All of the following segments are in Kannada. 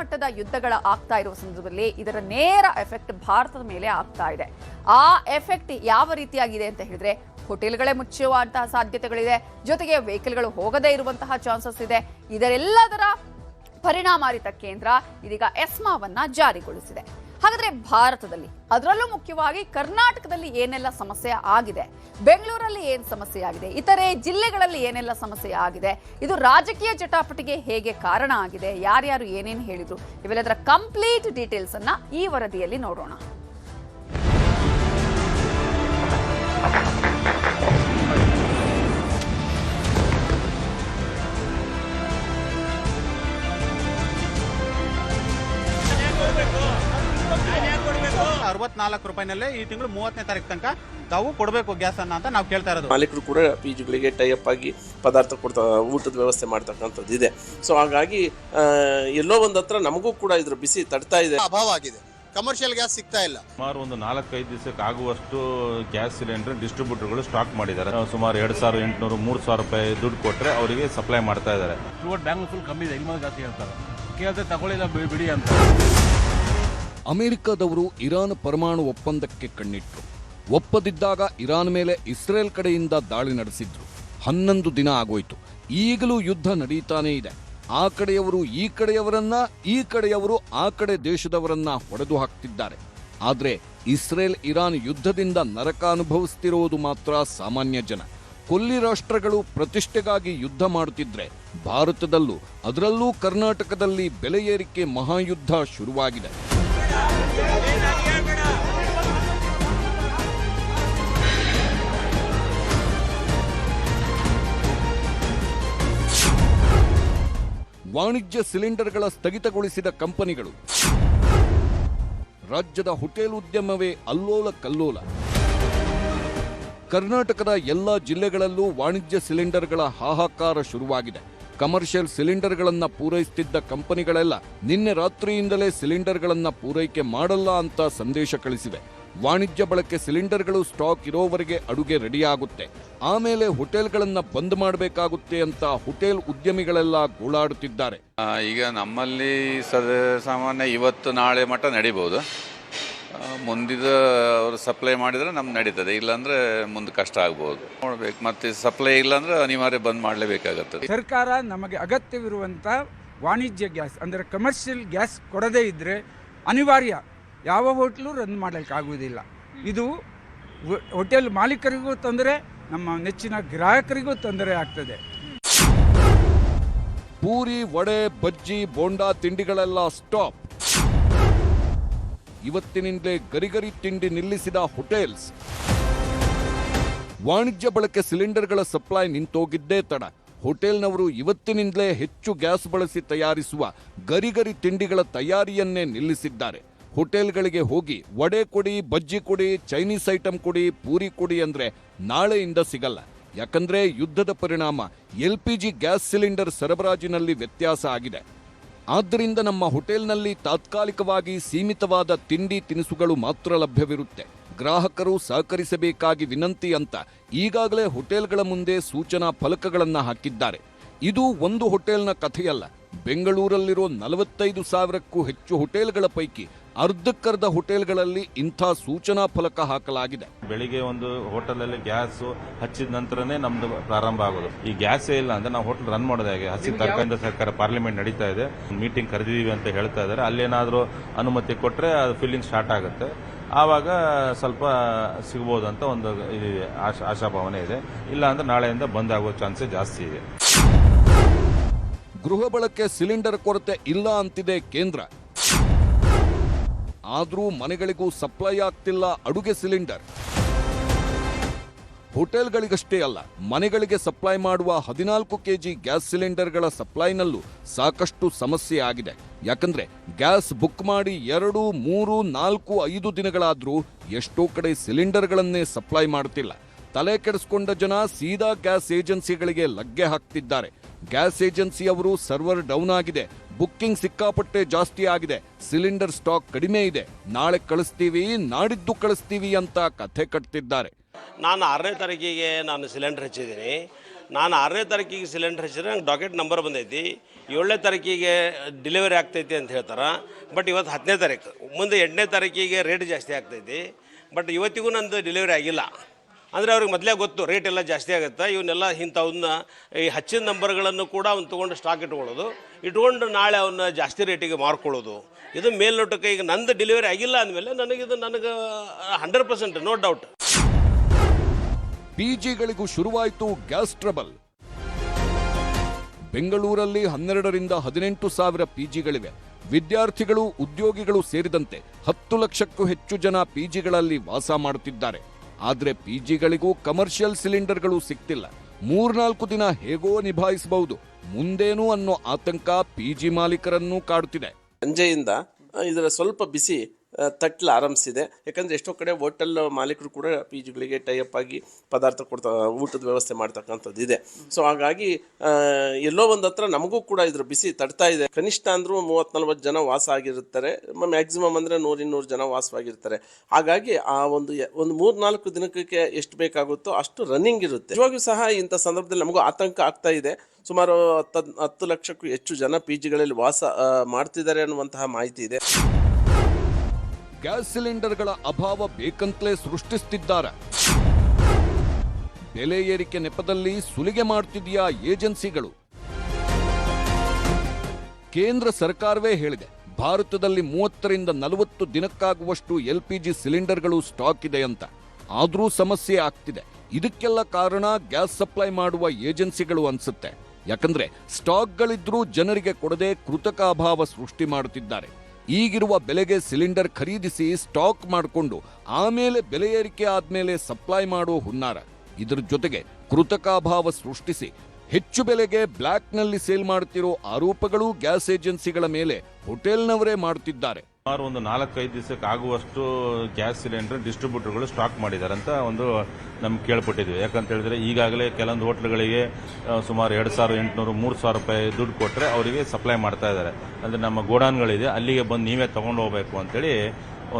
ಮಟ್ಟದ ಯುದ್ಧಗಳ ಆಗ್ತಾ ಇರುವ ಸಂದರ್ಭದಲ್ಲಿ ಇದರ ನೇರ ಎಫೆಕ್ಟ್ ಭಾರತದ ಮೇಲೆ ಆಗ್ತಾ ಇದೆ. ಆ ಎಫೆಕ್ಟ್ ಯಾವ ರೀತಿಯಾಗಿದೆ ಅಂತ ಹೇಳಿದ್ರೆ, ಹೋಟೆಲ್ಗಳೇ ಮುಚ್ಚುವಂತಹ ಸಾಧ್ಯತೆಗಳಿದೆ, ಜೊತೆಗೆ ವೆಹಿಕಲ್ಗಳು ಹೋಗದೇ ಇರುವಂತಹ ಚಾನ್ಸಸ್ ಇದೆ. ಇದರೆಲ್ಲದರ ಪರಿಣಾಮಾರಿತ ಕೇಂದ್ರ ಇದೀಗ ಎಸ್ಮಾವನ್ನ ಜಾರಿಗೊಳಿಸಿದೆ. ಹಾಗಾದ್ರೆ ಭಾರತದಲ್ಲಿ, ಅದರಲ್ಲೂ ಮುಖ್ಯವಾಗಿ ಕರ್ನಾಟಕದಲ್ಲಿ ಏನೆಲ್ಲ ಸಮಸ್ಯೆ ಆಗಿದೆ, ಬೆಂಗಳೂರಲ್ಲಿ ಏನ್ ಸಮಸ್ಯೆ ಆಗಿದೆ, ಇತರೆ ಜಿಲ್ಲೆಗಳಲ್ಲಿ ಏನೆಲ್ಲ ಸಮಸ್ಯೆ ಆಗಿದೆ, ಇದು ರಾಜಕೀಯ ಜಟಾಪಟಿಗೆ ಹೇಗೆ ಕಾರಣ ಆಗಿದೆ, ಯಾರ್ಯಾರು ಏನೇನು ಹೇಳಿದ್ರು, ಇವೆಲ್ಲದರ ಕಂಪ್ಲೀಟ್ ಡೀಟೇಲ್ಸ್ ಅನ್ನ ಈ ವರದಿಯಲ್ಲಿ ನೋಡೋಣ. ₹64 ಈ ತಿಂಗಳು 30ನೇ ತಾರೀಕು ತನಕ ತಾವು ಕೊಡಬೇಕು ಗ್ಯಾಸ್ ಅನ್ನ ಅಂತ ನಾವು ಕೇಳ್ತಾ ಇರೋದು. ಮಾಲೀಕರು ಕೂಡ ಪಿಜಿಗಳಿಗೆ ಟೈಅಪ್ ಆಗಿ ಪದಾರ್ಥ ಊಟದ ವ್ಯವಸ್ಥೆ ಮಾಡ್ತಕ್ಕಂಥದ್ದು ಇದೆ. ಸೊ ಹಾಗಾಗಿ ಎಲ್ಲೋ ಒಂದು ಹತ್ರ ನಮಗೂ ಕೂಡ ಇದ್ರ ಬಿಸಿ ತಡ್ತಾ ಇದೆ, ಅಭಾವ ಆಗಿದೆ. ಕಮರ್ಷಿಯಲ್ ಗ್ಯಾಸ್ ಸಿಗ್ತಾ ಇಲ್ಲ. ಸುಮಾರು ಒಂದು 4-5 ದಿವಸಕ್ಕೆ ಆಗುವಷ್ಟು ಗ್ಯಾಸ್ ಸಿಲಿಂಡರ್ ಡಿಸ್ಟ್ರಿಬ್ಯೂಟರ್ಗಳು ಸ್ಟಾಕ್ ಮಾಡಿದ್ದಾರೆ. ಸುಮಾರು ₹2,800 ₹3,000 ದುಡ್ಡು ಕೊಟ್ಟರೆ ಅವರಿಗೆ ಸಪ್ಲೈ ಮಾಡ್ತಾ ಇದ್ದಾರೆ. ಬ್ಯಾಂಕ್ ಫುಲ್ ಕಮ್ಮಿ ಇದೆ, ಇಲ್ಲಿ ಜಾಸ್ತಿ ಹೇಳ್ತಾರೆ, ಕೇಳಿದ್ರೆ ತಗೊಳ್ಳಿಲ್ಲ ಬಿಡಿ ಅಂತ. ಅಮೆರಿಕದವರು ಇರಾನ್ ಪರಮಾಣು ಒಪ್ಪಂದಕ್ಕೆ ಕಣ್ಣಿಟ್ರು. ಒಪ್ಪದಿದ್ದಾಗ ಇರಾನ್ ಮೇಲೆ ಇಸ್ರೇಲ್ ಕಡೆಯಿಂದ ದಾಳಿ ನಡೆಸಿದ್ರು. 11 ದಿನ ಆಗೋಯ್ತು. ಈಗಲೂ ಯುದ್ಧ ನಡೀತಾನೇ ಇದೆ. ಆ ಕಡೆಯವರು ಈ ಕಡೆಯವರನ್ನ, ಈ ಕಡೆಯವರು ಆ ಕಡೆ ದೇಶದವರನ್ನ ಹೊಡೆದು ಹಾಕ್ತಿದ್ದಾರೆ. ಆದ್ರೆ ಇಸ್ರೇಲ್ ಇರಾನ್ ಯುದ್ಧದಿಂದ ನರಕ ಅನುಭವಿಸ್ತಿರೋದು ಮಾತ್ರ ಸಾಮಾನ್ಯ ಜನ. ಕೊಲ್ಲಿ ರಾಷ್ಟ್ರಗಳು ಪ್ರತಿಷ್ಠೆಗಾಗಿ ಯುದ್ಧ ಮಾಡುತ್ತಿದ್ರೆ, ಭಾರತದಲ್ಲೂ ಅದರಲ್ಲೂ ಕರ್ನಾಟಕದಲ್ಲಿ ಬೆಲೆ ಏರಿಕೆ ಮಹಾಯುದ್ಧ ಶುರುವಾಗಿದೆ. ವಾಣಿಜ್ಯ ಸಿಲಿಂಡರ್ಗಳ ಸ್ಥಗಿತಗೊಳಿಸಿದ ಕಂಪನಿಗಳು, ರಾಜ್ಯದ ಹೋಟೆಲ್ ಉದ್ಯಮವೇ ಅಲ್ಲೋಲ ಕಲ್ಲೋಲ. ಕರ್ನಾಟಕದ ಎಲ್ಲಾ ಜಿಲ್ಲೆಗಳಲ್ಲೂ ವಾಣಿಜ್ಯ ಸಿಲಿಂಡರ್ಗಳ ಹಾಹಾಕಾರ ಶುರುವಾಗಿದೆ. ಕಮರ್ಷಿಯಲ್ ಸಿಲಿಂಡರ್ಗಳನ್ನ ಪೂರೈಸುತ್ತಿದ್ದ ಕಂಪನಿಗಳೆಲ್ಲ ನಿನ್ನೆ ರಾತ್ರಿಯಿಂದಲೇ ಸಿಲಿಂಡರ್ಗಳನ್ನ ಪೂರೈಕೆ ಮಾಡಲ್ಲ ಅಂತ ಸಂದೇಶ ಕಳಿಸಿವೆ. ವಾಣಿಜ್ಯ ಬಳಕೆ ಸಿಲಿಂಡರ್ಗಳು ಸ್ಟಾಕ್ ಇರೋವರೆಗೆ ಅಡುಗೆ ರೆಡಿಯಾಗುತ್ತೆ, ಆಮೇಲೆ ಹೋಟೆಲ್ಗಳನ್ನ ಬಂದ್ ಮಾಡಬೇಕಾಗುತ್ತೆ ಅಂತ ಹೋಟೆಲ್ ಉದ್ಯಮಿಗಳೆಲ್ಲ ಗೋಳಾಡುತ್ತಿದ್ದಾರೆ. ಈಗ ನಮ್ಮಲ್ಲಿ ಸಾಮಾನ್ಯ ಇವತ್ತು ನಾಳೆ ಮಟ್ಟ ನಡೀಬಹುದು. ಮುಂದಿದ ಅವರು ಸಪ್ಲೈ ಮಾಡಿದರೆ ನಮ್ಗೆ ನಡೀತದೆ, ಇಲ್ಲಾಂದ್ರೆ ಮುಂದೆ ಕಷ್ಟ ಆಗ್ಬೋದು. ನೋಡ್ಬೇಕು, ಮತ್ತೆ ಸಪ್ಲೈ ಇಲ್ಲಾಂದ್ರೆ ಅನಿವಾರ್ಯ ಬಂದ್ ಮಾಡಲೇಬೇಕಾಗುತ್ತದೆ. ಸರ್ಕಾರ ನಮಗೆ ಅಗತ್ಯವಿರುವಂಥ ವಾಣಿಜ್ಯ ಗ್ಯಾಸ್ ಅಂದರೆ ಕಮರ್ಷಿಯಲ್ ಗ್ಯಾಸ್ ಕೊಡದೇ ಇದ್ದರೆ ಅನಿವಾರ್ಯ ಯಾವ ಹೋಟ್ಲು ರನ್ ಮಾಡಲಿಕ್ಕಾಗುವುದಿಲ್ಲ. ಇದು ಹೋಟೆಲ್ ಮಾಲೀಕರಿಗೂ ತೊಂದರೆ, ನಮ್ಮ ನೆಚ್ಚಿನ ಗ್ರಾಹಕರಿಗೂ ತೊಂದರೆ ಆಗ್ತದೆ. ಪೂರಿ, ವಡೆ, ಬಜ್ಜಿ, ಬೋಂಡಾ ತಿಂಡಿಗಳೆಲ್ಲ ಸ್ಟಾಪ್. ಇವತ್ತಿನಿಂದಲೇ ಗರಿಗರಿ ತಿಂಡಿ ನಿಲ್ಲಿಸಿದ ಹೋಟೆಲ್ಸ್. ವಾಣಿಜ್ಯ ಬಳಕೆ ಸಿಲಿಂಡರ್ಗಳ ಸಪ್ಲೈ ನಿಂತೋಗಿದ್ದೇ ತಡ. ಹೋಟೆಲ್ನವರು ಇವತ್ತಿನಿಂದಲೇ ಹೆಚ್ಚು ಗ್ಯಾಸ್ ಬಳಸಿ ತಯಾರಿಸುವ ಗರಿಗರಿ ತಿಂಡಿಗಳ ತಯಾರಿಯನ್ನೇ ನಿಲ್ಲಿಸಿದ್ದಾರೆ. ಹೋಟೆಲ್ಗಳಿಗೆ ಹೋಗಿ ವಡೆ ಕೊಡಿ, ಬಜ್ಜಿ ಕೊಡಿ, ಚೈನೀಸ್ ಐಟಂ ಕೊಡಿ, ಪೂರಿ ಕೊಡಿ ಅಂದ್ರೆ ನಾಳೆಯಿಂದ ಸಿಗಲ್ಲ. ಯಾಕಂದ್ರೆ ಯುದ್ಧದ ಪರಿಣಾಮ LPG ಗ್ಯಾಸ್ ಸಿಲಿಂಡರ್ ಸರಬರಾಜಿನಲ್ಲಿ ವ್ಯತ್ಯಾಸ ಆಗಿದೆ. ಆದ್ದರಿಂದ ನಮ್ಮ ಹೋಟೆಲ್ನಲ್ಲಿ ತಾತ್ಕಾಲಿಕವಾಗಿ ಸೀಮಿತವಾದ ತಿಂಡಿ ತಿನಿಸುಗಳು ಮಾತ್ರ ಲಭ್ಯವಿರುತ್ತೆ. ಗ್ರಾಹಕರು ಸಹಕರಿಸಬೇಕಾಗಿ ವಿನಂತಿ ಅಂತ ಈಗಾಗಲೇ ಹೋಟೆಲ್ಗಳ ಮುಂದೆ ಸೂಚನಾ ಫಲಕಗಳನ್ನು ಹಾಕಿದ್ದಾರೆ. ಇದು ಒಂದು ಹೋಟೆಲ್ನ ಕಥೆಯಲ್ಲ. ಬೆಂಗಳೂರಲ್ಲಿರೋ 45,000ಕ್ಕೂ ಹೆಚ್ಚು ಹೋಟೆಲ್ಗಳ ಪೈಕಿ ಅರ್ಧಕ್ಕರ್ಧ ಹೋಟೆಲ್ಗಳಲ್ಲಿ ಇಂಥ ಸೂಚನಾ ಫಲಕ ಹಾಕಲಾಗಿದೆ. ಬೆಳಿಗ್ಗೆ ಒಂದು ಹೋಟೆಲಲ್ಲಿ ಗ್ಯಾಸ್ ಹಚ್ಚಿದ ನಂತರನೇ ನಮ್ದು ಪ್ರಾರಂಭ ಆಗೋದು. ಈ ಗ್ಯಾಸೇ ಇಲ್ಲ ಅಂದ್ರೆ ನಾವು ಹೋಟೆಲ್ ರನ್ ಮಾಡೋದು ಹೇಗೆ? ಹಸಿದ ತರಕಾರಿ ಸರ್ಕಾರ ಪಾರ್ಲಿಮೆಂಟ್ ನಡೀತಾ ಇದೆ, ಮೀಟಿಂಗ್ ಕರೆದಿದ್ದೀವಿ ಅಂತ ಹೇಳ್ತಾ ಇದ್ದಾರೆ. ಅಲ್ಲೇನಾದ್ರೂ ಅನುಮತಿ ಕೊಟ್ಟರೆ ಅದು ಫಿಲ್ಲಿಂಗ್ ಸ್ಟಾರ್ಟ್ ಆಗುತ್ತೆ. ಆವಾಗ ಸ್ವಲ್ಪ ಸಿಗ್ಬೋದು ಅಂತ ಒಂದು ಆಶಾಭಾವನೆ ಇದೆ. ಇಲ್ಲ ಅಂದ್ರೆ ನಾಳೆಯಿಂದ ಬಂದ್ ಆಗೋ ಚಾನ್ಸಸ್ ಜಾಸ್ತಿ ಇದೆ. ಗೃಹ ಬಳಕೆ ಸಿಲಿಂಡರ್ ಕೊರತೆ ಇಲ್ಲ ಅಂತಿದೆ ಕೇಂದ್ರ. ಆದರೂ ಮನೆಗಳಿಗೂ ಸಪ್ಲೈ ಆಗ್ತಿಲ್ಲ ಅಡುಗೆ ಸಿಲಿಂಡರ್. ಹೋಟೆಲ್ಗಳಿಗಷ್ಟೇ ಅಲ್ಲ, ಮನೆಗಳಿಗೆ ಸಪ್ಲೈ ಮಾಡುವ 14 kg ಗ್ಯಾಸ್ ಸಿಲಿಂಡರ್ಗಳ ಸಪ್ಲೈನಲ್ಲೂ ಸಾಕಷ್ಟು ಸಮಸ್ಯೆ ಆಗಿದೆ. ಯಾಕಂದ್ರೆ ಗ್ಯಾಸ್ ಬುಕ್ ಮಾಡಿ 2, 3, 4, 5 ದಿನಗಳಾದ್ರೂ ಎಷ್ಟೋ ಕಡೆ ಸಿಲಿಂಡರ್ಗಳನ್ನೇ ಸಪ್ಲೈ ಮಾಡುತ್ತಿಲ್ಲ. ತಲೆ ಕೆಡಿಸ್ಕೊಂಡ ಜನ ಸೀದಾ ಗ್ಯಾಸ್ ಏಜೆನ್ಸಿಗಳಿಗೆ ಲಗ್ಗೆ ಹಾಕ್ತಿದ್ದಾರೆ. ಗ್ಯಾಸ್ ಏಜೆನ್ಸಿಯವರು ಸರ್ವರ್ ಡೌನ್ ಆಗಿದೆ, ಬುಕ್ಕಿಂಗ್ ಸಿಕ್ಕಾಪಟ್ಟೆ ಜಾಸ್ತಿ ಆಗಿದೆ, ಸಿಲಿಂಡರ್ ಸ್ಟಾಕ್ ಕಡಿಮೆ ಇದೆ, ನಾಳೆ ಕಳಿಸ್ತೀವಿ, ನಾಡಿದ್ದು ಕಳಿಸ್ತೀವಿ ಅಂತ ಕಥೆ ಕಟ್ತಿದ್ದಾರೆ. ನಾನು 6ನೇ ತಾರೀಕಿಗೆ ಸಿಲಿಂಡರ್ ಹಚ್ಚಿದ್ದೀನಿ. ನಾನು 6ನೇ ತಾರೀಕಿಗೆ ಸಿಲಿಂಡರ್ ಹಚ್ಚಿದ್ರೆ ನಂಗೆ ಡಾಕೆಟ್ ನಂಬರ್ ಬಂದೈತಿ. 7ನೇ ತಾರೀಕಿಗೆ ಡೆಲಿವರಿ ಆಗ್ತೈತಿ ಅಂತ ಹೇಳ್ತಾರೆ. ಬಟ್ ಇವತ್ತು 10ನೇ ತಾರೀಕು, ಮುಂದೆ 8ನೇ ತಾರೀಕಿಗೆ ರೇಟ್ ಜಾಸ್ತಿ ಆಗ್ತೈತಿ. ಬಟ್ ಇವತ್ತಿಗೂ ನಂದು ಡೆಲಿವರಿ ಆಗಿಲ್ಲ. ಅಂದರೆ ಅವ್ರಿಗೆ ಮೊದಲೇ ಗೊತ್ತು ರೇಟ್ ಎಲ್ಲ ಜಾಸ್ತಿ ಆಗುತ್ತೆ. ಇವನ್ನೆಲ್ಲ ಇಂಥವನ್ನ ಈ ಹಚ್ಚಿದ ನಂಬರ್ಗಳನ್ನು ಕೂಡ ಅವ್ನು ತೊಗೊಂಡು ಸ್ಟಾಕ್ ಇಟ್ಕೊಂಡು ನಾಳೆ ಅವನ್ನ ಜಾಸ್ತಿ ರೇಟಿಗೆ ಮಾರ್ಕೊಳ್ಳೋದು. ಇದು ಮೇಲ್ನೋಟಕ್ಕೆ ಈಗ ನಂದು ಡೆಲಿವರಿ ಆಗಿಲ್ಲ ಅಂದಮೇಲೆ ನನಗೆ 100% ನೋ ಡೌಟ್. ಪಿಜಿಗಳಿಗೂ ಶುರುವಾಯಿತು ಗ್ಯಾಸ್ ಟ್ರಬಲ್. ಬೆಂಗಳೂರಲ್ಲಿ 12ರಿಂದ 18 ಸಾವಿರ ಪಿಜಿಗಳಿವೆ. ವಿದ್ಯಾರ್ಥಿಗಳು, ಉದ್ಯೋಗಿಗಳು ಸೇರಿದಂತೆ 10 ಲಕ್ಷಕ್ಕೂ ಹೆಚ್ಚು ಜನ ಪಿಜಿಗಳಲ್ಲಿ ವಾಸ ಮಾಡುತ್ತಿದ್ದಾರೆ. ಆದರೆ ಪಿಜಿಗಳಿಗೂ ಕಮರ್ಷಿಯಲ್ ಸಿಲಿಂಡರ್ಗಳು ಸಿಗ್ತಿಲ್ಲ. 3-4 ದಿನ ಹೇಗೋ ನಿಭಾಯಿಸಬಹುದು, ಮುಂದೇನು ಅನ್ನೋ ಆತಂಕ ಪಿಜಿ ಮಾಲೀಕರನ್ನೂ ಕಾಡುತ್ತಿದೆ. ಸಂಜೆಯಿಂದ ಇದರ ಸ್ವಲ್ಪ ಬಿಸಿ ತಟ್ಟಲು ಆರಂಭಿಸಿದೆ. ಯಾಕಂದರೆ ಎಷ್ಟೋ ಕಡೆ ಹೋಟೆಲ್ ಮಾಲೀಕರು ಕೂಡ ಪಿ ಜಿಗಳಿಗೆ ಟೈಅಪ್ ಆಗಿ ಪದಾರ್ಥ ಊಟದ ವ್ಯವಸ್ಥೆ ಮಾಡ್ತಕ್ಕಂಥದ್ದು ಇದೆ. ಸೊ ಹಾಗಾಗಿ ಎಲ್ಲೋ ಒಂದು ಹತ್ರ ನಮಗೂ ಕೂಡ ಇದ್ರ ಬಿಸಿ ತಡ್ತಾ ಇದೆ. ಕನಿಷ್ಠ ಅಂದರೂ 30-40 ಜನ ವಾಸ ಆಗಿರ್ತಾರೆ, ಮ್ಯಾಕ್ಸಿಮಮ್ ಅಂದರೆ 100-200 ಜನ ವಾಸವಾಗಿರ್ತಾರೆ. ಹಾಗಾಗಿ ಆ ಒಂದು 3-4 ದಿನಕ್ಕೆ ಎಷ್ಟು ಬೇಕಾಗುತ್ತೋ ಅಷ್ಟು ರನ್ನಿಂಗ್ ಇರುತ್ತೆ. ಇವಾಗೂ ಸಹ ಇಂಥ ಸಂದರ್ಭದಲ್ಲಿ ನಮಗೂ ಆತಂಕ ಆಗ್ತಾ ಇದೆ. ಸುಮಾರು 10 ಲಕ್ಷಕ್ಕೂ ಹೆಚ್ಚು ಜನ ಪಿ ಜಿಗಳಲ್ಲಿ ವಾಸ ಮಾಡ್ತಿದ್ದಾರೆ ಅನ್ನುವಂತಹ ಮಾಹಿತಿ ಇದೆ. ಗ್ಯಾಸ್ ಸಿಲಿಂಡರ್ಗಳ ಅಭಾವ ಬೇಕಂತಲೇ ಸೃಷ್ಟಿಸುತ್ತಿದ್ದಾರೆ. ಬೆಲೆ ಏರಿಕೆ ನೆಪದಲ್ಲಿ ಸುಲಿಗೆ ಮಾಡ್ತಿದೆಯಾ ಏಜೆನ್ಸಿಗಳು? ಕೇಂದ್ರ ಸರ್ಕಾರವೇ ಹೇಳಿದೆ, ಭಾರತದಲ್ಲಿ 30ರಿಂದ 40 ದಿನಕ್ಕಾಗುವಷ್ಟು LPG ಸಿಲಿಂಡರ್ಗಳು ಸ್ಟಾಕ್ ಇದೆ ಅಂತ. ಆದರೂ ಸಮಸ್ಯೆ ಆಗ್ತಿದೆ. ಇದಕ್ಕೆಲ್ಲ ಕಾರಣ ಗ್ಯಾಸ್ ಸಪ್ಲೈ ಮಾಡುವ ಏಜೆನ್ಸಿಗಳು ಅನ್ಸುತ್ತೆ. ಯಾಕಂದ್ರೆ ಸ್ಟಾಕ್ಗಳಿದ್ರೂ ಜನರಿಗೆ ಕೊಡದೆ ಕೃತಕ ಅಭಾವ ಸೃಷ್ಟಿ ಮಾಡುತ್ತಿದ್ದಾರೆ. ಈಗಿರುವ ಬೆಲೆಗೆ ಸಿಲಿಂಡರ್ ಖರೀದಿಸಿ ಸ್ಟಾಕ್ ಮಾಡಿಕೊಂಡು ಆಮೇಲೆ ಬೆಲೆ ಏರಿಕೆ ಆದ್ಮೇಲೆ ಸಪ್ಲೈ ಮಾಡೋ ಹುನ್ನಾರ. ಇದರ ಜೊತೆಗೆ ಕೃತಕ ಅಭಾವ ಸೃಷ್ಟಿಸಿ ಹೆಚ್ಚು ಬೆಲೆಗೆ ಬ್ಲ್ಯಾಕ್ನಲ್ಲಿ ಸೇಲ್ ಮಾಡ್ತಿರೋ ಆರೋಪಗಳು ಗ್ಯಾಸ್ ಏಜೆನ್ಸಿಗಳ ಮೇಲೆ ಹೋಟೆಲ್ನವರೇ ಮಾಡುತ್ತಿದ್ದಾರೆ. ಸುಮಾರು ಒಂದು 4-5 ದಿವಸಕ್ಕೆ ಆಗುವಷ್ಟು ಗ್ಯಾಸ್ ಸಿಲಿಂಡರ್ ಡಿಸ್ಟ್ರಿಬ್ಯೂಟರ್ಗಳು ಸ್ಟಾಕ್ ಮಾಡಿದ್ದಾರೆ ಅಂತ ಒಂದು ನಮ್ಗೆ ಕೇಳ್ಪಟ್ಟಿದ್ವಿ. ಯಾಕಂತ ಹೇಳಿದ್ರೆ ಈಗಾಗಲೇ ಕೆಲವೊಂದು ಹೋಟ್ಲ್ಗಳಿಗೆ ಸುಮಾರು 2,800, 3,000 ರೂಪಾಯಿ ದುಡ್ಡು ಕೊಟ್ಟರೆ ಅವರಿಗೆ ಸಪ್ಲೈ ಮಾಡ್ತಾ ಇದ್ದಾರೆ. ಅಂದರೆ ನಮ್ಮ ಗೋಡಾನ್ಗಳಿದೆ, ಅಲ್ಲಿಗೆ ಬಂದು ನೀವೇ ತಗೊಂಡು ಹೋಗಬೇಕು ಅಂತೇಳಿ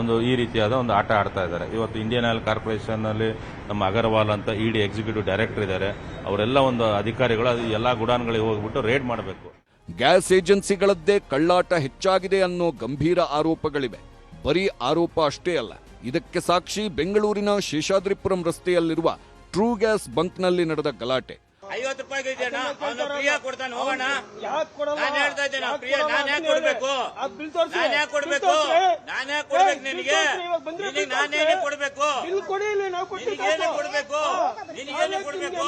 ಒಂದು ಈ ರೀತಿಯಾದ ಒಂದು ಆಟ ಆಡ್ತಾ ಇದ್ದಾರೆ. ಇವತ್ತು ಇಂಡಿಯನ್ ಆಯಿಲ್ ಕಾರ್ಪೊರೇಷನ್ನಲ್ಲಿ ನಮ್ಮ ಅಗರ್ವಾಲ್ ಅಂತ ED ಎಕ್ಸಿಕ್ಯೂಟಿವ್ ಡೈರೆಕ್ಟರ್ ಇದ್ದಾರೆ. ಅವರೆಲ್ಲ ಒಂದು ಅಧಿಕಾರಿಗಳು ಅದು ಎಲ್ಲ ಗೋಡಾನ್ಗಳಿಗೆ ಹೋಗ್ಬಿಟ್ಟು ರೇಡ್ ಮಾಡಬೇಕು. ಗ್ಯಾಸ್ ಏಜೆನ್ಸಿಗಳದ್ದೇ ಕಳ್ಳಾಟ ಹೆಚ್ಚಾಗಿದೆ ಅನ್ನೋ ಗಂಭೀರ ಆರೋಪಗಳಿವೆ. ಬರೀ ಆರೋಪ ಅಷ್ಟೇ ಅಲ್ಲ, ಇದಕ್ಕೆ ಸಾಕ್ಷಿ ಬೆಂಗಳೂರಿನ ಶೇಷಾದ್ರಿಪುರಂ ರಸ್ತೆಯಲ್ಲಿರುವ ಟ್ರೂ ಗ್ಯಾಸ್ ಬಂಕ್ನಲ್ಲಿ ನಡೆದ ಗಲಾಟೆ. 50 ರೂಪಾಯಿಗೆ ಇದೆಯಣ್ಣ, ಅವನು ಫ್ರೀಯಾಗಿ ಕೊಡ್ತಾನೆ, ಹೋಗೋಣ. ನಾನು ಹೇಳ್ತಾ ಇದ್ದೇನೆ, ನಾನು ಯಾಕೆ ಕೊಡ್ಬೇಕು? ನಾನು ಯಾಕೆ ಕೊಡ್ಬೇಕು? ನಾನು ಯಾಕೆ ಕೊಡ್ಬೇಕು ನಿನಗೆ? ನಾನೇನೇ ಕೊಡ್ಬೇಕು? ನಿನಗೇನೆ ಕೊಡ್ಬೇಕು? ನಿನಗೇನೆ ಕೊಡ್ಬೇಕು?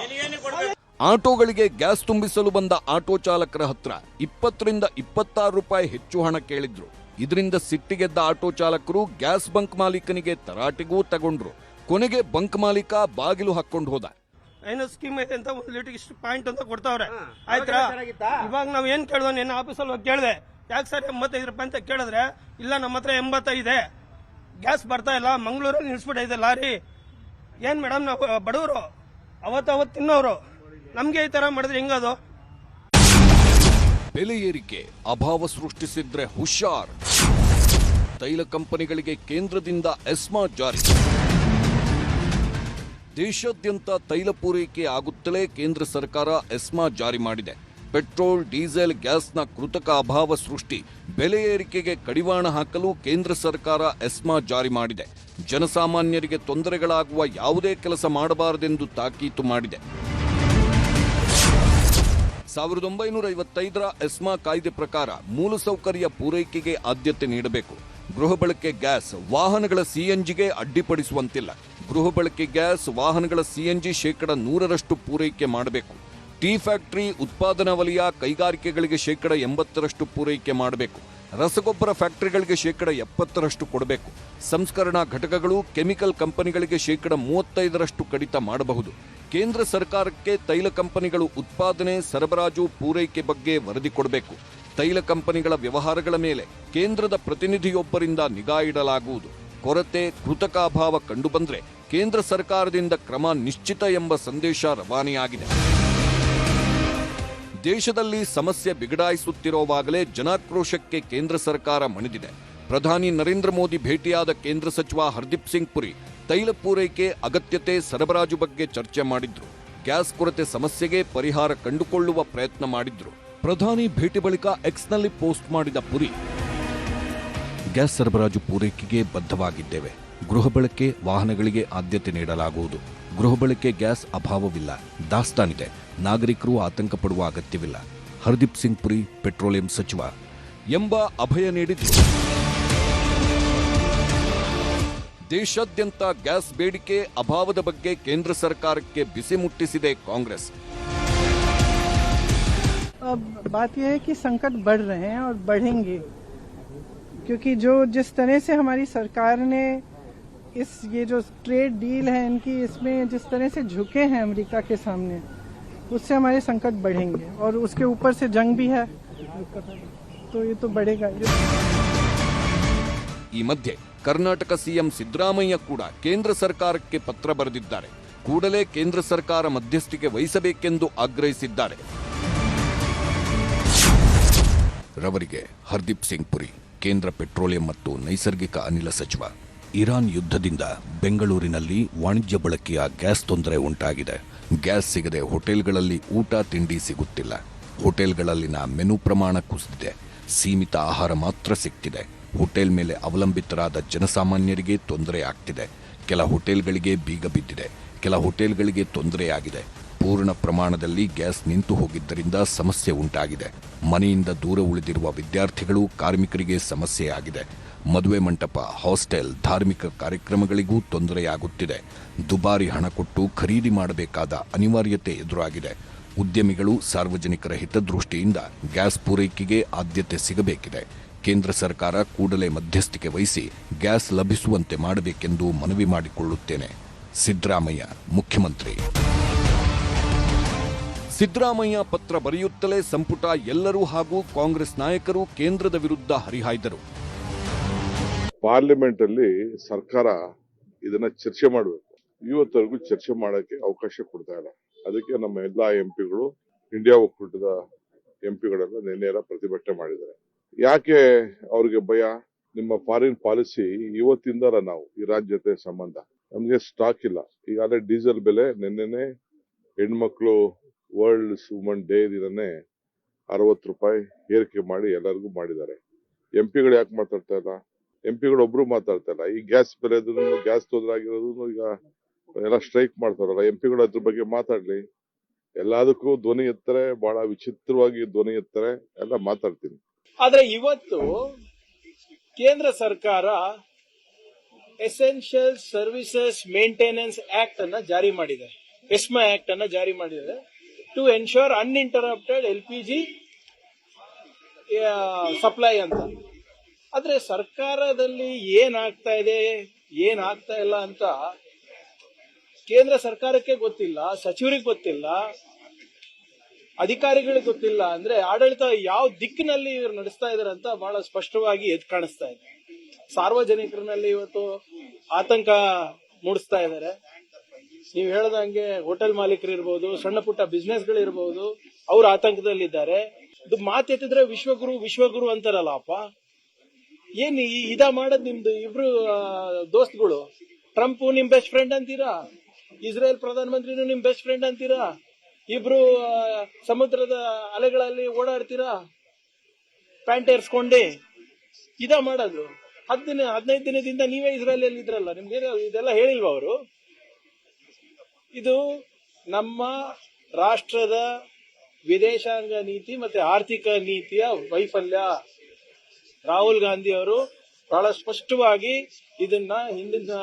ನಿನಗೇನೆ ಕೊಡ್ಬೇಕು? ಆಟೋಗಳಿಗೆ ಗ್ಯಾಸ್ ತುಂಬಿಸಲು ಬಂದ ಆಟೋ ಚಾಲಕರ ಹತ್ರ 20ರಿಂದ 26 ರೂಪಾಯಿ ಹೆಚ್ಚು ಹಣ ಕೇಳಿದ್ರು. ಇದರಿಂದ ಸಿಟ್ಟಿಗೆದ್ದ ಆಟೋ ಚಾಲಕರು ಗ್ಯಾಸ್ ಬಂಕ್ ಮಾಲೀಕನಿಗೆ ತರಾಟೆಗೂ ತಗೊಂಡ್ರು. ಕೊನೆಗೆ ಬಂಕ್ ಮಾಲೀಕ ಬಾಗಿಲು ಹಾಕೊಂಡು ಹೋದ. ಏನೋ ಸ್ಕೀಮ್ ಐತೆ ಅಂತ 1 ಲೀಟರ್ಗೆ ಇಷ್ಟು ಪಾಯಿಂಟ್ ಅಂತ ಕೊಡ್ತಾವ್ರೆ, ಆಯ್ತಾ? ಇವಾಗ ನಾವ್ ಏನ್ ಕೇಳ್ದೋ, ನಿನ್ನ ಆಫೀಸಲ್ಲಿ ಹೋಗಿ ಕೇಳಿದೆ, ಯಾಕೆ ಸರ್ 85 ರೂಪಾಯಿ ಅಂತ ಕೇಳಿದ್ರೆ, ಇಲ್ಲ ನಮ್ಮ ಹತ್ರ 85 ಇದೆ, ಗ್ಯಾಸ್ ಬರ್ತಾ ಇಲ್ಲ, ಮಂಗಳೂರಲ್ಲಿ ನಿಲ್ಸ್ಬಿಟ್ಟೈತೆ ಲಾರಿ. ಏನ್ ಮೇಡಮ್, ನಾವು ಬಡವರು, ಅವತ್ತು ತಿನ್ನೋರು, ನಮ್ಗೆ ಈ ತರ ಮಾಡಿದ್ರೆ ಹೆಂಗದು? ಬೆಲೆ ಏರಿಕೆ ಅಭಾವ ಸೃಷ್ಟಿಸಿದ್ರೆ ಹುಷಾರ್. ತೈಲ ಕಂಪನಿಗಳಿಗೆ ಕೇಂದ್ರದಿಂದ ಎಸ್ಮಾ ಜಾರಿ. ದೇಶಾದ್ಯಂತ ತೈಲ ಪೂರೈಕೆ ಆಗುತ್ತಲೇ ಕೇಂದ್ರ ಸರ್ಕಾರ ಎಸ್ಮಾ ಜಾರಿ ಮಾಡಿದೆ. ಪೆಟ್ರೋಲ್, ಡೀಸೆಲ್, ಗ್ಯಾಸ್ನ ಕೃತಕ ಅಭಾವ ಸೃಷ್ಟಿ, ಬೆಲೆ ಏರಿಕೆಗೆ ಕಡಿವಾಣ ಹಾಕಲು ಕೇಂದ್ರ ಸರ್ಕಾರ ಎಸ್ಮಾ ಜಾರಿ ಮಾಡಿದೆ. ಜನಸಾಮಾನ್ಯರಿಗೆ ತೊಂದರೆಗಳಾಗುವ ಯಾವುದೇ ಕೆಲಸ ಮಾಡಬಾರದೆಂದು ತಾಕೀತು ಮಾಡಿದೆ. 1955ರ ಎಸ್ಮಾ ಕಾಯ್ದೆ ಪ್ರಕಾರ ಮೂಲಸೌಕರ್ಯ ಪೂರೈಕೆಗೆ ಆದ್ಯತೆ ನೀಡಬೇಕು. ಗೃಹ ಬಳಕೆ ಗ್ಯಾಸ್, ವಾಹನಗಳ CNGಗೆ ಅಡ್ಡಿಪಡಿಸುವಂತಿಲ್ಲ. ಗೃಹ ಬಳಕೆ ಗ್ಯಾಸ್, ವಾಹನಗಳ CNG 100% ಪೂರೈಕೆ ಮಾಡಬೇಕು. ಟೀ ಫ್ಯಾಕ್ಟರಿ, ಉತ್ಪಾದನಾ ವಲಯ, ಕೈಗಾರಿಕೆಗಳಿಗೆ 80% ಪೂರೈಕೆ ಮಾಡಬೇಕು. ರಸಗೊಬ್ಬರ ಫ್ಯಾಕ್ಟರಿಗಳಿಗೆ 70% ಕೊಡಬೇಕು. ಸಂಸ್ಕರಣಾ ಘಟಕಗಳು, ಕೆಮಿಕಲ್ ಕಂಪನಿಗಳಿಗೆ 35% ಕಡಿತ ಮಾಡಬಹುದು. ಕೇಂದ್ರ ಸರ್ಕಾರಕ್ಕೆ ತೈಲ ಕಂಪನಿಗಳು ಉತ್ಪಾದನೆ, ಸರಬರಾಜು, ಪೂರೈಕೆ ಬಗ್ಗೆ ವರದಿ ಕೊಡಬೇಕು. ತೈಲ ಕಂಪನಿಗಳ ವ್ಯವಹಾರಗಳ ಮೇಲೆ ಕೇಂದ್ರದ ಪ್ರತಿನಿಧಿಯೊಬ್ಬರಿಂದ ನಿಗಾ ಇಡಲಾಗುವುದು. ಕೊರತೆ, ಕೃತಕ ಅಭಾವ ಕಂಡುಬಂದ್ರೆ ಕೇಂದ್ರ ಸರ್ಕಾರದಿಂದ ಕ್ರಮ ನಿಶ್ಚಿತ ಎಂಬ ಸಂದೇಶ ರವಾನೆಯಾಗಿದೆ. ದೇಶದಲ್ಲಿ ಸಮಸ್ಯೆ ಬಿಗಡಾಯಿಸುತ್ತಿರುವಾಗಲೇ ಜನಾಕ್ರೋಶಕ್ಕೆ ಕೇಂದ್ರ ಸರ್ಕಾರ ಮಣಿದಿದೆ. ಪ್ರಧಾನಿ ನರೇಂದ್ರ ಮೋದಿ ಭೇಟಿಯಾದ ಕೇಂದ್ರ ಸಚಿವ ಹರ್ದೀಪ್ ಸಿಂಗ್ ಪುರಿ ತೈಲ ಪೂರೈಕೆ ಅಗತ್ಯತೆ, ಸರಬರಾಜು ಬಗ್ಗೆ ಚರ್ಚೆ ಮಾಡಿದ್ರು. ಗ್ಯಾಸ್ ಕೊರತೆ ಸಮಸ್ಯೆಗೆ ಪರಿಹಾರ ಕಂಡುಕೊಳ್ಳುವ ಪ್ರಯತ್ನ ಮಾಡಿದ್ರು. ಪ್ರಧಾನಿ ಭೇಟಿ ಬಳಿಕ ಎಕ್ಸ್ನಲ್ಲಿ ಪೋಸ್ಟ್ ಮಾಡಿದ ಪುರಿ, ಗ್ಯಾಸ್ ಸರಬರಾಜು ಪೂರೈಕೆಗೆ ಬದ್ಧವಾಗಿದ್ದೇವೆ. ಗೃಹ ಬಳಕೆ ವಾಹನಗಳಿಗೆ ಆದ್ಯತೆ ನೀಡಲಾಗುವುದು. ಗೃಹ ಬಳಕೆ ಗ್ಯಾಸ್ ಅಭಾವವಿಲ್ಲ, ದಾಸ್ತಾನಿದೆ. ನಾಗರಿಕರು ಆತಂಕ ಪಡುವ ಅಗತ್ಯವಿಲ್ಲ. ಹರ್ದೀಪ್ ಸಿಂಗ್ ಪುರಿ ಪೆಟ್ರೋಲಿಯಂ ಸಚಿವ ಎಂಬ ಅಭಯ ನೀಡಿದ್ರು. ದೇಶಾದ್ಯಂತ ಗ್ಯಾಸ್ ಬೇಡಿಕೆ ಅಭಾವದ ಬಗ್ಗೆ ಕೇಂದ್ರ ಸರ್ಕಾರಕ್ಕೆ ಬಿಸಿ ಮುಟ್ಟಿಸಿದೆ ಕಾಂಗ್ರೆಸ್. अब बात यह है कि संकट बढ़ रहे हैं और बढ़ेंगे, क्योंकि जिस तरह से हमारी सरकार ने ये जो ट्रेड डील है इनकी, इसमें जिस तरह से झुके हैं अमेरिका के सामने, उससे हमारे संकट बढ़ेंगे. और उसके ऊपर से जंग भी है, तो ये तो बढ़ेगा. ಈ ಮಧ್ಯೆ ಕರ್ನಾಟಕ ಸಿಎಂ ಸಿದ್ದರಾಮಯ್ಯ ಕೂಡ ಕೇಂದ್ರ ಸರ್ಕಾರಕ್ಕೆ ಪತ್ರ ಬರೆದಿದ್ದಾರೆ. ಕೂಡಲೇ ಕೇಂದ್ರ ಸರ್ಕಾರ ಮಧ್ಯಸ್ಥಿಕೆ ವಹಿಸಬೇಕೆಂದು ಆಗ್ರಹಿಸಿದ್ದಾರೆ. ರವರಿಗೆ ಹರ್ದೀಪ್ ಸಿಂಗ್ ಪುರಿ, ಕೇಂದ್ರ ಪೆಟ್ರೋಲಿಯಂ ಮತ್ತು ನೈಸರ್ಗಿಕ ಅನಿಲ ಸಚಿವ. ಇರಾನ್ ಯುದ್ಧದಿಂದ ಬೆಂಗಳೂರಿನಲ್ಲಿ ವಾಣಿಜ್ಯ ಬಳಕೆಯ ಗ್ಯಾಸ್ ತೊಂದರೆ ಉಂಟಾಗಿದೆ. ಗ್ಯಾಸ್ ಸಿಗದೆ ಹೋಟೆಲ್ಗಳಲ್ಲಿ ಊಟ ತಿಂಡಿ ಸಿಗುತ್ತಿಲ್ಲ. ಹೋಟೆಲ್ಗಳಲ್ಲಿನ ಮೆನು ಪ್ರಮಾಣ ಕುಸಿದಿದೆ. ಸೀಮಿತ ಆಹಾರ ಮಾತ್ರ ಸಿಗ್ತಿದೆ. ಹೋಟೆಲ್ ಮೇಲೆ ಅವಲಂಬಿತರಾದ ಜನಸಾಮಾನ್ಯರಿಗೆ ತೊಂದರೆ ಆಗ್ತಿದೆ. ಕೆಲ ಹೋಟೆಲ್ಗಳಿಗೆ ಬೀಗ ಬಿದ್ದಿದೆ. ಕೆಲ ಹೋಟೆಲ್ಗಳಿಗೆ ತೊಂದರೆಯಾಗಿದೆ. ಪೂರ್ಣ ಪ್ರಮಾಣದಲ್ಲಿ ಗ್ಯಾಸ್ ನಿಂತು ಹೋಗಿದ್ದರಿಂದ ಸಮಸ್ಯೆ ಉಂಟಾಗಿದೆ. ಮನೆಯಿಂದ ದೂರ ಉಳಿದಿರುವ ವಿದ್ಯಾರ್ಥಿಗಳು, ಕಾರ್ಮಿಕರಿಗೆ ಸಮಸ್ಯೆಯಾಗಿದೆ. ಮದುವೆ ಮಂಟಪ, ಹಾಸ್ಟೆಲ್, ಧಾರ್ಮಿಕ ಕಾರ್ಯಕ್ರಮಗಳಿಗೂ ತೊಂದರೆಯಾಗುತ್ತಿದೆ. ದುಬಾರಿ ಹಣ ಕೊಟ್ಟು ಖರೀದಿ ಮಾಡಬೇಕಾದ ಅನಿವಾರ್ಯತೆ ಎದುರಾಗಿದೆ. ಉದ್ಯಮಿಗಳು ಸಾರ್ವಜನಿಕರ ಹಿತದೃಷ್ಟಿಯಿಂದ ಗ್ಯಾಸ್ ಪೂರೈಕೆಗೆ ಆದ್ಯತೆ ಸಿಗಬೇಕಿದೆ. ಕೇಂದ್ರ ಸರ್ಕಾರ ಕೂಡಲೇ ಮಧ್ಯಸ್ಥಿಕೆ ವಹಿಸಿ ಗ್ಯಾಸ್ ಲಭಿಸುವಂತೆ ಮಾಡಬೇಕೆಂದು ಮನವಿ ಮಾಡಿಕೊಳ್ಳುತ್ತೇನೆ. ಸಿದ್ದರಾಮಯ್ಯ, ಮುಖ್ಯಮಂತ್ರಿ. ಸಿದ್ದರಾಮಯ್ಯ ಪತ್ರ ಬರೆಯುತ್ತಲೇ ಸಂಪುಟ ಎಲ್ಲರೂ ಹಾಗೂ ಕಾಂಗ್ರೆಸ್ ನಾಯಕರು ಕೇಂದ್ರದ ವಿರುದ್ಧ ಹರಿಹಾಯ್ದರು. ಪಾರ್ಲಿಮೆಂಟ್ ಅಲ್ಲಿ ಸರ್ಕಾರ ಇದನ್ನ ಚರ್ಚೆ ಮಾಡಬೇಕು. ಇವತ್ತರೆಗೂ ಚರ್ಚೆ ಮಾಡಕ್ಕೆ ಅವಕಾಶ ಕೊಡ್ತಾ ಇಲ್ಲ. ಅದಕ್ಕೆ ನಮ್ಮ ಎಲ್ಲಾ ಎಂಪಿಗಳು, ಇಂಡಿಯಾ ಒಕ್ಕೂಟದ ಎಂಪಿಗಳೆಲ್ಲ ನಿನ್ನೆ ಪ್ರತಿಭಟನೆ ಮಾಡಿದ್ದಾರೆ. ಯಾಕೆ ಅವ್ರಿಗೆ ಭಯ? ನಿಮ್ಮ ಫಾರಿನ್ ಪಾಲಿಸಿ ಇವತ್ತಿಂದಲ್ಲ, ನಾವು ಇರಾನ್ ಜೊತೆ ಸಂಬಂಧ, ನಮ್ಗೆ ಸ್ಟಾಕ್ ಇಲ್ಲ. ಈಗಾಗಲೇ ಡೀಸೆಲ್ ಬೆಲೆ ನಿನ್ನೆನೆ ಹೆಣ್ಮಕ್ಳು ವರ್ಲ್ಡ್ ವುಮನ್ ಡೇ ದಿನನೇ 60 ರೂಪಾಯಿ ಏರಿಕೆ ಮಾಡಿ ಎಲ್ಲರಿಗೂ ಮಾಡಿದ್ದಾರೆ. ಎಂಪಿಗಳು ಯಾಕೆ ಮಾತಾಡ್ತಾ ಇಲ್ಲ? ಎಂಪಿಗಳು ಒಬ್ರು ಮಾತಾಡ್ತಾ ಇಲ್ಲ. ಈ ಗ್ಯಾಸ್ ಬೆಲೆ, ಗ್ಯಾಸ್ ತೊಂದರೆ ಆಗಿರೋದು ಈಗ ಎಲ್ಲ ಸ್ಟ್ರೈಕ್ ಮಾಡ್ತಾರಲ್ಲ, ಎಂಪಿಗಳು ಅದ್ರ ಬಗ್ಗೆ ಮಾತಾಡ್ಲಿ. ಎಲ್ಲದಕ್ಕೂ ಧ್ವನಿ ಎತ್ತಾರೆ, ಬಹಳ ವಿಚಿತ್ರವಾಗಿ ಧ್ವನಿ ಎತ್ತಾರೆ, ಎಲ್ಲ ಮಾತಾಡ್ತೀನಿ. ಆದ್ರೆ ಇವತ್ತು ಕೇಂದ್ರ ಸರ್ಕಾರ ಎಸೆನ್ಷಿಯಲ್ ಸರ್ವಿಸಸ್ ಮೇಂಟೆನೆನ್ಸ್ ಆಕ್ಟ್ ಅನ್ನ ಜಾರಿ ಮಾಡಿದೆ. ಎಸ್ಮಾ ಆಕ್ಟ್ ಅನ್ನ ಜಾರಿ ಮಾಡಿದೆ to ensure uninterrupted LPG supply ಅಂತ. ಆದ್ರೆ ಸರ್ಕಾರದಲ್ಲಿ ಏನಾಗ್ತಾ ಇದೆ, ಏನಾಗ್ತಾ ಇಲ್ಲ ಅಂತ ಕೇಂದ್ರ ಸರ್ಕಾರಕ್ಕೆ ಗೊತ್ತಿಲ್ಲ, ಸಚಿವರಿಗೆ ಗೊತ್ತಿಲ್ಲ, ಅಧಿಕಾರಿಗಳಿಗೆ ಗೊತ್ತಿಲ್ಲ. ಅಂದ್ರೆ ಆಡಳಿತ ಯಾವ ದಿಕ್ಕಿನಲ್ಲಿ ಇವರು ನಡೆಸ್ತಾ ಇದಾರೆ ಅಂತ ಬಹಳ ಸ್ಪಷ್ಟವಾಗಿ ಎದ್ದು ಕಾಣಿಸ್ತಾ ಇದೆ. ಸಾರ್ವಜನಿಕರಲ್ಲಿ ಇವತ್ತು ಆತಂಕ ಮೂಡಿಸ್ತಾ ಇದ್ದಾರೆ. ನೀವು ಹೇಳ್ದಂಗೆ ಹೋಟೆಲ್ ಮಾಲೀಕರು ಇರ್ಬೋದು, ಸಣ್ಣ ಪುಟ್ಟ ಬಿಸ್ನೆಸ್ಗಳಿರ್ಬೋದು, ಅವ್ರು ಆತಂಕದಲ್ಲಿದ್ದಾರೆ. ಇದು ಮಾತೆತ್ತಿದ್ರೆ ವಿಶ್ವಗುರು ಅಂತಾರಲ್ಲಪ್ಪ. ಏನ್ ಇದ ಮಾಡೋದ್ ನಿಮ್ದು? ಇಬ್ರು ದೋಸ್ತ್ಗಳು, ಟ್ರಂಪ್ ನಿಮ್ ಬೆಸ್ಟ್ ಫ್ರೆಂಡ್ ಅಂತೀರಾ, ಇಸ್ರೇಲ್ ಪ್ರಧಾನಮಂತ್ರಿನೂ ನಿಮ್ ಬೆಸ್ಟ್ ಫ್ರೆಂಡ್ ಅಂತೀರಾ, ಇಬ್ರು ಸಮುದ್ರದ ಅಲೆಗಳಲ್ಲಿ ಓಡಾಡ್ತೀರಾ ಪ್ಯಾಂಟ್ ಏರ್ಸ್ಕೊಂಡೆ. ಇದ ಮಾಡೋದು? 15 ದಿನದಿಂದ ನೀವೇ ಇಸ್ರೇಲ್ ಅಲ್ಲಿ ಇದ್ರಲ್ಲ, ನಿಮ್ಗೆ ಇದೆಲ್ಲ ಹೇಳಿಲ್ವ ಅವರು? ಇದು ನಮ್ಮ ರಾಷ್ಟ್ರದ ವಿದೇಶಾಂಗ ನೀತಿ ಮತ್ತೆ ಆರ್ಥಿಕ ನೀತಿಯ ವೈಫಲ್ಯ. ರಾಹುಲ್ ಗಾಂಧಿ ಅವರು ಬಹಳ ಸ್ಪಷ್ಟವಾಗಿ ಇದನ್ನ ಹಿಂದಿನ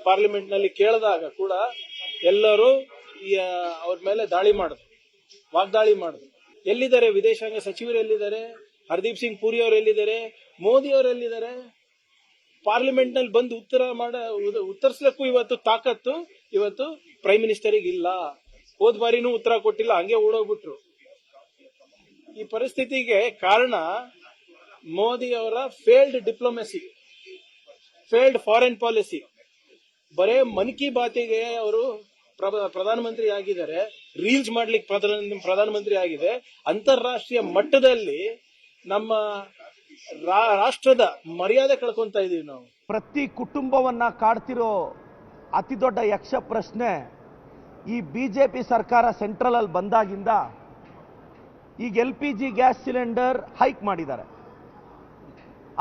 ಪಾರ್ಲಿಮೆಂಟ್ ನಲ್ಲಿ ಕೇಳಿದಾಗ ಕೂಡ ಎಲ್ಲರೂ ಅವ್ರ ಮೇಲೆ ದಾಳಿ ಮಾಡಿದ್ರು, ವಾಗ್ದಾಳಿ ಮಾಡಿದ್ರು. ಎಲ್ಲಿದ್ದಾರೆ ವಿದೇಶಾಂಗ ಸಚಿವರು? ಎಲ್ಲಿದ್ದಾರೆ? ಹರ್ದೀಪ್ ಸಿಂಗ್ ಪುರಿ ಅವರು ಎಲ್ಲಿದ್ದಾರೆ? ಮೋದಿ ಅವರು ಎಲ್ಲಿದ್ದಾರೆ? ಪಾರ್ಲಿಮೆಂಟ್ ನಲ್ಲಿ ಬಂದು ಉತ್ತರಿಸಲಿಕ್ಕೂ ಇವತ್ತು ತಾಕತ್ತು ಇವತ್ತು ಪ್ರೈಮ್ ಮಿನಿಸ್ಟರಿಗೆ ಇಲ್ಲ. ಹೋದ್ ಬಾರಿನೂ ಉತ್ತರ ಕೊಟ್ಟಿಲ್ಲ, ಹಂಗೆ ಓಡೋಗ್ಬಿಟ್ರು. ಈ ಪರಿಸ್ಥಿತಿಗೆ ಕಾರಣ ಮೋದಿ ಅವರ failed diplomacy, failed foreign policy. ಬರೇ ಮನ್ ಕಿ ಬಾತಿಗೆ ಅವರು ಪ್ರಧಾನಮಂತ್ರಿ ಆಗಿದ್ದಾರೆ, ರೀಲ್ಸ್ ಮಾಡ್ಲಿಕ್ಕೆ ಪ್ರಧಾನಮಂತ್ರಿ ಆಗಿದೆ. ಅಂತಾರಾಷ್ಟ್ರೀಯ ಮಟ್ಟದಲ್ಲಿ ನಮ್ಮ ರಾಷ್ಟ್ರದ ಮರ್ಯಾದೆ ಕಳ್ಕೊಂತ ಇದೀವಿ ನಾವು. ಪ್ರತಿ ಕುಟುಂಬವನ್ನ ಕಾಡ್ತಿರೋ ಅತಿ ದೊಡ್ಡ ಯಕ್ಷ ಪ್ರಶ್ನೆ ಈ ಬಿಜೆಪಿ ಸರ್ಕಾರ ಸೆಂಟ್ರಲ್ ಅಲ್ಲಿ ಬಂದಾಗಿಂದ ಈಗ LPG ಗ್ಯಾಸ್ ಸಿಲಿಂಡರ್ ಹೈಕ್ ಮಾಡಿದ್ದಾರೆ.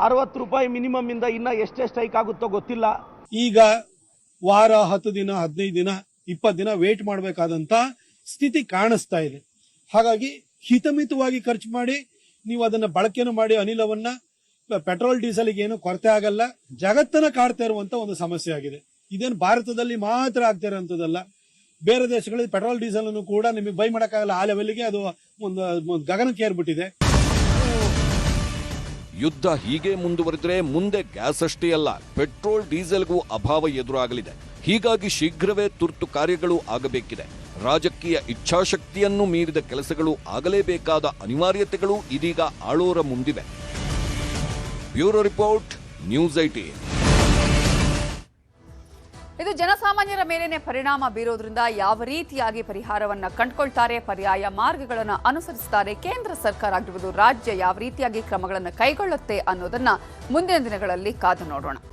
60 ರೂಪಾಯಿ ಮಿನಿಮಮ್ ಇಂದ ಇನ್ನ ಎಷ್ಟೆಷ್ಟು ಹೈಕ್ ಆಗುತ್ತೋ ಗೊತ್ತಿಲ್ಲ. ಈಗ ವಾರ 10 ದಿನ 15 ದಿನ 20 ದಿನ ವೇಟ್ ಮಾಡಬೇಕಾದಂತ ಸ್ಥಿತಿ ಕಾಣಿಸ್ತಾ ಇದೆ. ಹಾಗಾಗಿ ಹಿತಮಿತವಾಗಿ ಖರ್ಚು ಮಾಡಿ ನೀವು ಅದನ್ನ ಬಳಕೆಯನ್ನು ಮಾಡಿ ಅನಿಲವನ್ನ ಪೆಟ್ರೋಲ್ ಡೀಸೆಲ್ಗೆ ಏನು ಕೊರತೆ ಆಗಲ್ಲ. ಜಗತ್ತನ್ನ ಕಾಡ್ತಾ ಇರುವಂತ ಒಂದು ಸಮಸ್ಯೆ ಆಗಿದೆ. ಇದೇನು ಭಾರತದಲ್ಲಿ ಮಾತ್ರ ಆಗ್ತಾ ಇರೋಂಥದ್ದಲ್ಲ, ಬೇರೆ ದೇಶಗಳಲ್ಲಿ ಪೆಟ್ರೋಲ್ ಡೀಸೆಲ್ ಅನ್ನು ಕೂಡ ನಿಮಗೆ ಬೈ ಮಾಡಕ್ಕಾಗಲ್ಲ. ಆ ಲೆವೆಲ್ಗೆ ಅದು ಒಂದು ಗಗನಕ್ಕೆ ಏರ್ಬಿಟ್ಟಿದೆ. ಯುದ್ಧ ಹೀಗೆ ಮುಂದುವರೆದರೆ ಮುಂದೆ ಗ್ಯಾಸ್ ಅಷ್ಟೇ ಅಲ್ಲ, ಪೆಟ್ರೋಲ್ ಡೀಸೆಲ್ಗೂ ಅಭಾವ ಎದುರಾಗಲಿದೆ. ಹೀಗಾಗಿ ಶೀಘ್ರವೇ ತುರ್ತು ಕಾರ್ಯಗಳು ಆಗಬೇಕಿದೆ. ರಾಜಕೀಯ ಇಚ್ಛಾಶಕ್ತಿಯನ್ನು ಮೀರಿದ ಕೆಲಸಗಳು ಆಗಲೇಬೇಕಾದ ಅನಿವಾರ್ಯತೆಗಳು ಇದೀಗ ಆಳೋರ ಮುಂದಿವೆ. Bureau report, news 18. ಇದು ಜನಸಾಮಾನ್ಯರ ಮೇಲೇನೆ ಪರಿಣಾಮ ಬೀರೋದ್ರಿಂದ ಯಾವ ರೀತಿಯಾಗಿ ಪರಿಹಾರವನ್ನ ಕಂಡುಕೊಳ್ತಾರೆ, ಪರ್ಯಾಯ ಮಾರ್ಗಗಳನ್ನು ಅನುಸರಿಸುತ್ತಾರೆ ಕೇಂದ್ರ ಸರ್ಕಾರ ಆಗಿರುವುದು, ರಾಜ್ಯ ಯಾವ ರೀತಿಯಾಗಿ ಕ್ರಮಗಳನ್ನು ಕೈಗೊಳ್ಳುತ್ತೆ ಅನ್ನೋದನ್ನ ಮುಂದಿನ ದಿನಗಳಲ್ಲಿ ಕಾದು ನೋಡೋಣ.